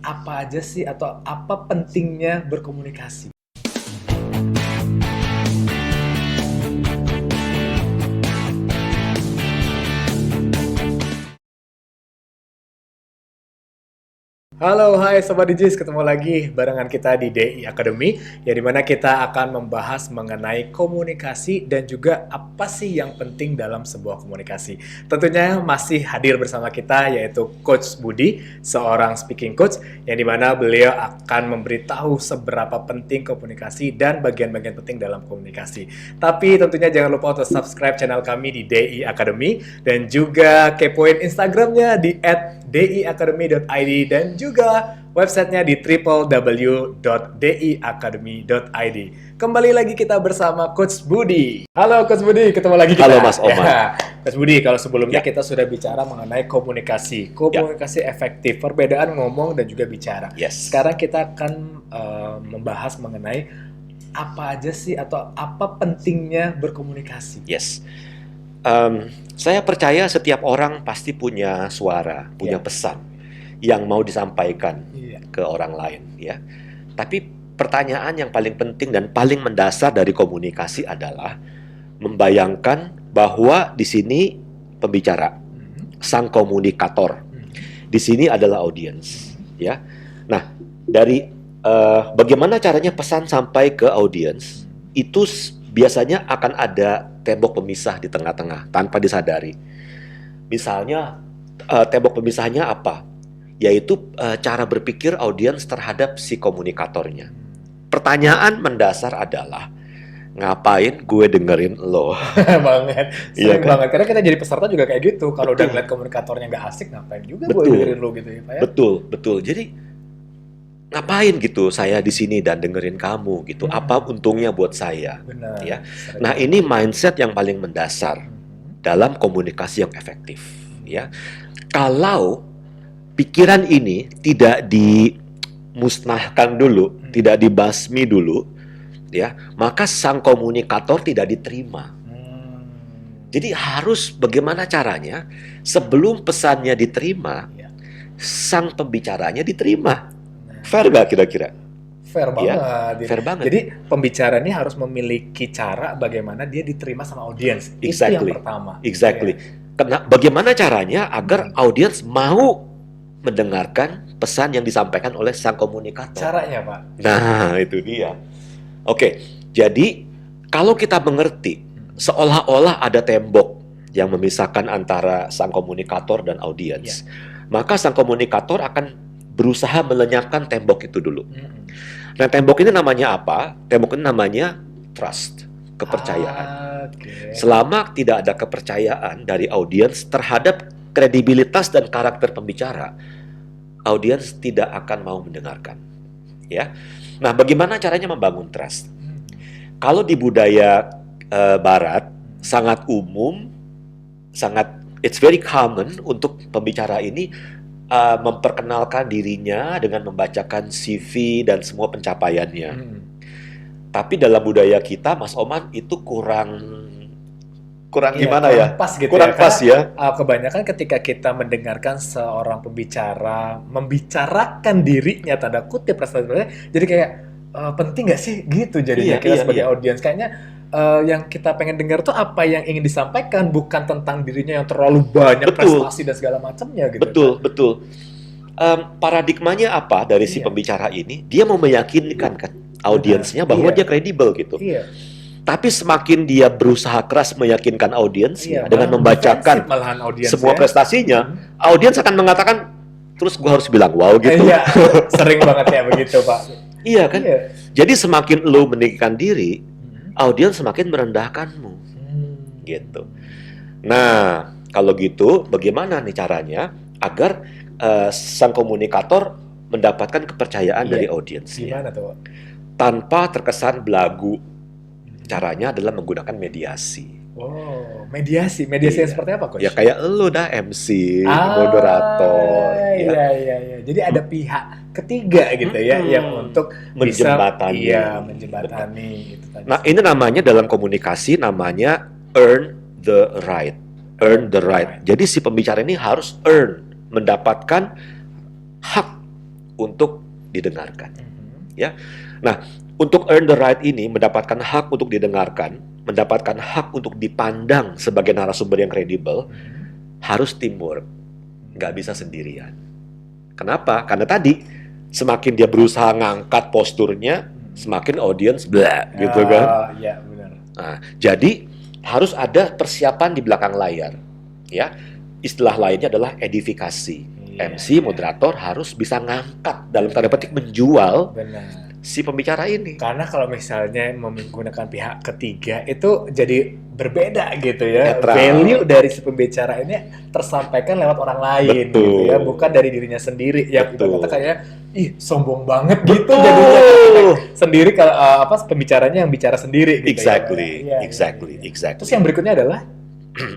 apa aja sih atau apa pentingnya berkomunikasi? Halo, hai Sobat Digis, ketemu lagi barengan kita di DI Academy, ya dimana kita akan membahas mengenai komunikasi dan juga apa sih yang penting dalam sebuah komunikasi. Tentunya masih hadir bersama kita yaitu Coach Budi, seorang speaking coach, yang dimana beliau akan memberitahu seberapa penting komunikasi dan bagian-bagian penting dalam komunikasi. Tapi tentunya jangan lupa untuk subscribe channel kami di DI Academy dan juga kepoin Instagramnya di @diacademy.id dan juga websitenya di www.diacademy.id. Kembali lagi kita bersama Coach Budi. Halo Coach Budi, ketemu lagi kita. Halo Mas Omar. Ya. Coach Budi, kalau sebelumnya Ya. kita sudah bicara mengenai komunikasi. Komunikasi efektif, perbedaan ngomong dan juga bicara. Yes. Sekarang kita akan membahas mengenai apa aja sih atau apa pentingnya berkomunikasi. Yes. Saya percaya setiap orang pasti punya suara, punya Ya. pesan yang mau disampaikan Iya. ke orang lain, ya. Tapi pertanyaan yang paling penting dan paling mendasar dari komunikasi adalah membayangkan bahwa di sini pembicara, sang komunikator, di sini adalah audiens, ya. Nah, dari bagaimana caranya pesan sampai ke audiens itu biasanya akan ada tembok pemisah di tengah-tengah tanpa disadari. Misalnya tembok pemisahnya apa? Yaitu cara berpikir audiens terhadap si komunikatornya. Pertanyaan mendasar adalah ngapain gue dengerin lo? Banget, Iya sering kan? banget. Karena kita jadi peserta juga kayak gitu. Kalau udah Betul. ngeliat komunikatornya nggak asik, ngapain juga gue Betul. dengerin lo gitu ya Pak ya? Betul, betul. Jadi ngapain gitu saya di sini dan dengerin kamu gitu? Apa untungnya buat saya? Benar. Ya. Sering Nah, banget. ini mindset yang paling mendasar dalam komunikasi yang efektif, ya. Kalau pikiran ini tidak dimusnahkan dulu, tidak dibasmi dulu, ya, maka sang komunikator tidak diterima. Jadi harus bagaimana caranya sebelum pesannya diterima, Ya. sang pembicaranya diterima. Fair gak kira-kira? Fair Iya, banget. fair banget. Jadi pembicara ini harus memiliki cara bagaimana dia diterima sama audiens. Itu Exactly. yang pertama. Exactly. Iya. Bagaimana caranya agar audiens mau mendengarkan pesan yang disampaikan oleh sang komunikator? Caranya Pak. Nah, itu dia. Oke, jadi kalau kita mengerti seolah-olah ada tembok yang memisahkan antara sang komunikator dan audiens, maka sang komunikator akan berusaha melenyapkan tembok itu dulu. Nah, tembok ini namanya apa? Tembok ini namanya trust, kepercayaan. Oke. Selama tidak ada kepercayaan dari audiens terhadap kredibilitas dan karakter pembicara, audiens tidak akan mau mendengarkan. Ya. Nah, bagaimana caranya membangun trust? Kalau di budaya Barat sangat umum, it's very common untuk pembicara ini memperkenalkan dirinya dengan membacakan CV dan semua pencapaiannya. Tapi dalam budaya kita, Mas Oman, itu kurang gimana ya? Kurang pas gitu Kurang ya. pas ya. Kebanyakan ketika kita mendengarkan seorang pembicara membicarakan dirinya tanda kutip prestasinya, jadi kayak penting nggak sih gitu jadinya kita sebagai audiens. Kayaknya yang kita pengen dengar tuh apa yang ingin disampaikan, bukan tentang dirinya yang terlalu banyak prestasi dan segala macamnya gitu. Betul. Paradigmanya apa dari si pembicara ini? Dia mau meyakinkan kan audiensnya bahwa dia kredibel gitu. Iya. Tapi semakin dia berusaha keras meyakinkan audiensnya dengan membacakan semua prestasinya, audiens akan mengatakan, terus gue harus bilang wow gitu. Iya, sering banget ya begitu Pak. Iya kan? Jadi semakin lo meninggikan diri, audiens semakin merendahkanmu, gitu. Nah, kalau gitu, bagaimana nih caranya agar sang komunikator mendapatkan kepercayaan dari audiensnya? Gimana tuh? Tanpa terkesan belagu. Caranya adalah menggunakan mediasi. Oh, mediasi yang seperti apa, Coach? Ya kayak lu dah MC, moderator. Iya. Jadi ada pihak ketiga gitu ya yang untuk menjembatani. Menjembatani itu tadi. Nah, ini namanya dalam komunikasi namanya earn the right. Earn the right. Jadi si pembicara ini harus mendapatkan hak untuk didengarkan. Mhm. Ya. Nah, untuk earn the right ini, mendapatkan hak untuk didengarkan, mendapatkan hak untuk dipandang sebagai narasumber yang kredibel, harus teamwork, nggak bisa sendirian. Kenapa? Karena tadi, semakin dia berusaha ngangkat posturnya, semakin audiens blah, gitu kan. Iya, benar. Nah, jadi harus ada persiapan di belakang layar. Ya, istilah lainnya adalah edifikasi. Iya, MC, moderator harus bisa ngangkat, dalam tanda petik menjual benar. si pembicara ini. Karena kalau misalnya menggunakan pihak ketiga itu jadi berbeda gitu ya. Netral. Value dari si pembicara ini tersampaikan lewat orang lain Betul. gitu ya, bukan dari dirinya sendiri. Yang Betul. ibaratnya kayak ih sombong banget gitu Betul. jadinya sendiri kalau pembicaranya yang bicara sendiri gitu. Exactly, ya. exactly, Iya. exactly. Terus yang berikutnya adalah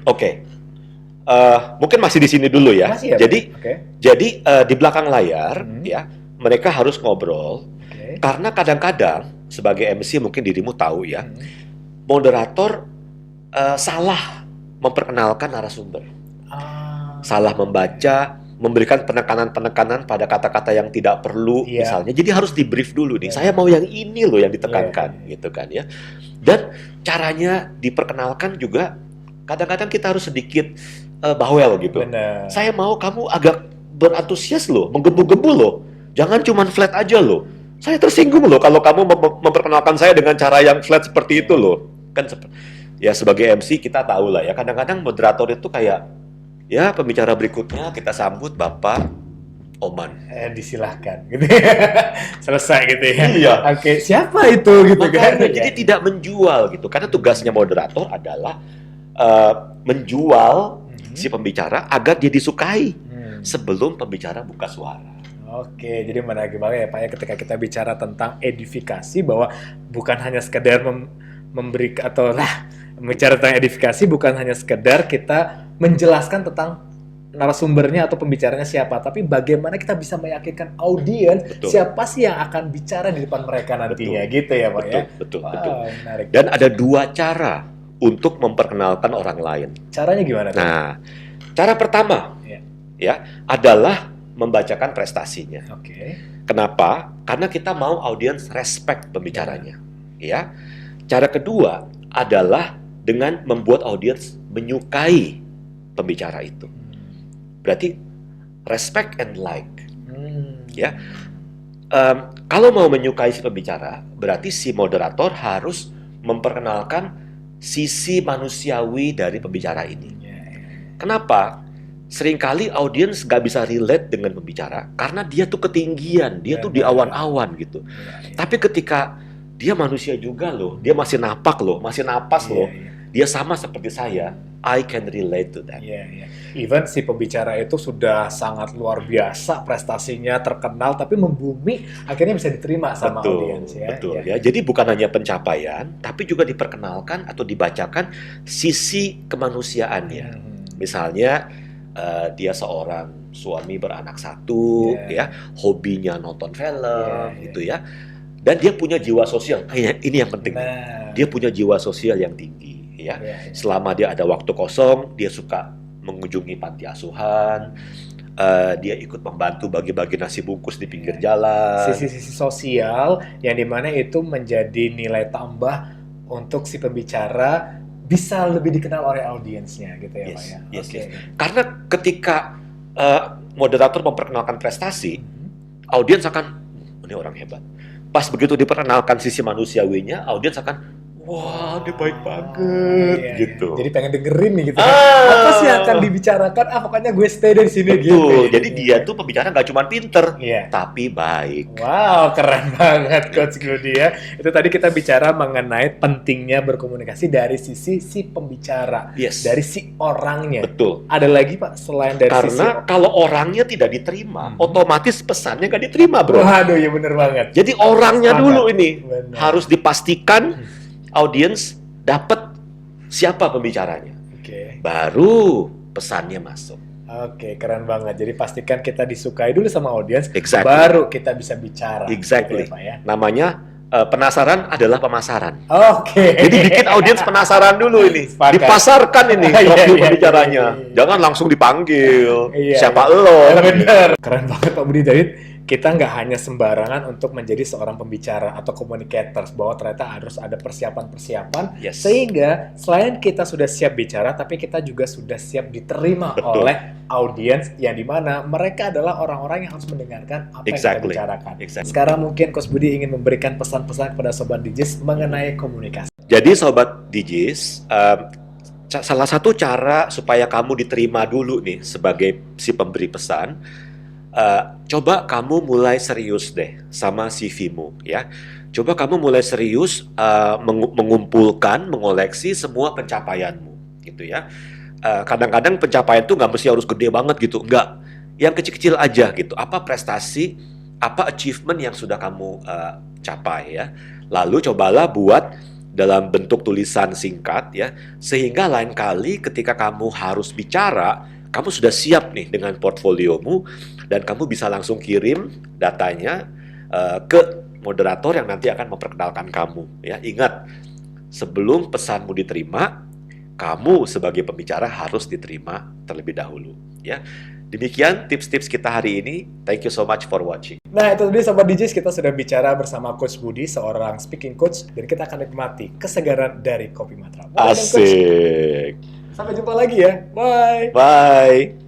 Oke. Mungkin masih di sini dulu ya. masih ya, Jadi, Pak? Oke. di belakang layar, Hmm. ya, mereka harus ngobrol. Oke. Karena kadang-kadang sebagai MC mungkin dirimu tahu ya, Hmm. moderator salah memperkenalkan narasumber, salah membaca, memberikan penekanan-penekanan pada kata-kata yang tidak perlu, Iya. misalnya. Jadi harus di brief dulu nih. Iya. Saya mau yang ini loh yang ditekankan, Iya. gitu kan ya. Dan caranya diperkenalkan juga kadang-kadang kita harus sedikit bawel gitu. Benar. Saya mau kamu agak berantusias loh, menggebu-gebu loh. Jangan cuman flat aja loh. Saya tersinggung loh kalau kamu memperkenalkan saya dengan cara yang flat seperti itu loh. Kan ya sebagai MC kita tahu lah ya. Kadang-kadang moderator itu kayak ya pembicara berikutnya kita sambut Bapak Oman. Disilahkan gitu. Selesai gitu ya. Iya. Oke, siapa itu gitu kan? Makanya jadi tidak menjual gitu. Karena tugasnya moderator adalah menjual si pembicara agar dia disukai sebelum pembicara buka suara. Oke, jadi menarik banget ya Pak ya ketika kita bicara tentang edifikasi bahwa bukan hanya sekedar memberi atau bicara tentang edifikasi bukan hanya sekedar kita menjelaskan tentang narasumbernya atau pembicaranya siapa, tapi bagaimana kita bisa meyakinkan audiens Betul. siapa sih yang akan bicara di depan mereka nantinya, Betul. gitu ya Pak ya. Betul, Wow, betul. menarik. Dan ada dua cara untuk memperkenalkan orang lain. Caranya gimana tuh? Nah, cara pertama Iya. ya adalah membacakan prestasinya. Oke. Kenapa? Karena kita mau audiens respect pembicaranya. Ya. Cara kedua adalah dengan membuat audiens menyukai pembicara itu. Berarti respect and like. Ya. Kalau mau menyukai si pembicara, berarti si moderator harus memperkenalkan sisi manusiawi dari pembicara ini. Kenapa? Seringkali audiens nggak bisa relate dengan pembicara karena dia tuh ketinggian, dia tuh di awan-awan gitu. Tapi ketika dia manusia juga loh, dia masih napak loh, masih napas loh, dia sama seperti saya, I can relate to that. Even si pembicara itu sudah sangat luar biasa prestasinya, terkenal, tapi membumi, akhirnya bisa diterima sama audiens ya. Betul ya. Jadi bukan hanya pencapaian, tapi juga diperkenalkan atau dibacakan sisi kemanusiaannya. Misalnya dia seorang suami beranak satu, ya, hobinya nonton film, gitu ya. Dan dia punya jiwa sosial. Ini yang penting. Dia punya jiwa sosial yang tinggi, ya. Selama dia ada waktu kosong, dia suka mengunjungi panti asuhan. Dia ikut membantu bagi-bagi nasi bungkus di pinggir jalan. Sisi-sisi sosial yang dimana itu menjadi nilai tambah untuk si pembicara bisa lebih dikenal oleh audiensnya gitu ya Pak ya. Yes. Karena ketika moderator memperkenalkan prestasi, audiens akan ini orang hebat. Pas begitu diperkenalkan sisi manusiawinya, audiens akan wah, dia baik banget gitu. Jadi pengen dengerin nih gitu. Apa sih yang akan dibicarakan? Pokoknya gue stay dari sini gitu. Betul. Jadi dia tuh pembicara nggak cuma pinter, tapi baik. Wow, keren banget Coach Gludi ya. Itu tadi kita bicara mengenai pentingnya berkomunikasi dari sisi si pembicara, dari si orangnya. Betul. Ada lagi Pak selain dari karena kalau orangnya tidak diterima, otomatis pesannya nggak diterima, bro. Waduh, ya bener banget. Jadi orangnya dulu ini harus dipastikan audiens dapat siapa pembicaranya. Baru pesannya masuk. Oke, keren banget. Jadi pastikan kita disukai dulu sama audiens, baru kita bisa bicara. Exactly. Gitu ya, Pak, ya? Namanya penasaran adalah pemasaran. Oke. Jadi bikin audiens penasaran dulu ini. Dipasarkan ini profil pembicaranya. Jangan langsung dipanggil. Siapa lo? Bener. Keren banget Pak Budi. Jadi kita nggak hanya sembarangan untuk menjadi seorang pembicara atau communicators, bahwa ternyata harus ada persiapan-persiapan, Yes. sehingga selain kita sudah siap bicara, tapi kita juga sudah siap diterima Betul. oleh audiens, yang dimana mereka adalah orang-orang yang harus mendengarkan apa yang kita Exactly. bicarakan. Exactly. Sekarang mungkin Coach Budi ingin memberikan pesan-pesan kepada Sobat Digis mengenai komunikasi. Jadi Sobat Digis, salah satu cara supaya kamu diterima dulu nih sebagai si pemberi pesan, coba kamu mulai serius deh sama CV-mu ya. Coba kamu mulai serius mengumpulkan, mengoleksi semua pencapaianmu gitu ya. Kadang-kadang pencapaian tuh nggak mesti harus gede banget gitu, enggak. Yang kecil-kecil aja gitu. Apa prestasi, apa achievement yang sudah kamu capai ya. Lalu cobalah buat dalam bentuk tulisan singkat ya, sehingga lain kali ketika kamu harus bicara, kamu sudah siap nih dengan portfoliomu dan kamu bisa langsung kirim datanya ke moderator yang nanti akan memperkenalkan kamu ya. Ingat, sebelum pesanmu diterima, kamu sebagai pembicara harus diterima terlebih dahulu ya. Demikian tips-tips kita hari ini. Thank you so much for watching. Nah, itu tadi Sobat Digis, kita sudah bicara bersama Coach Budi, seorang speaking coach, dan kita akan nikmati kesegaran dari Kopi Matra. Boleh dong, Coach? Asik. Sampai jumpa lagi ya. Bye. Bye.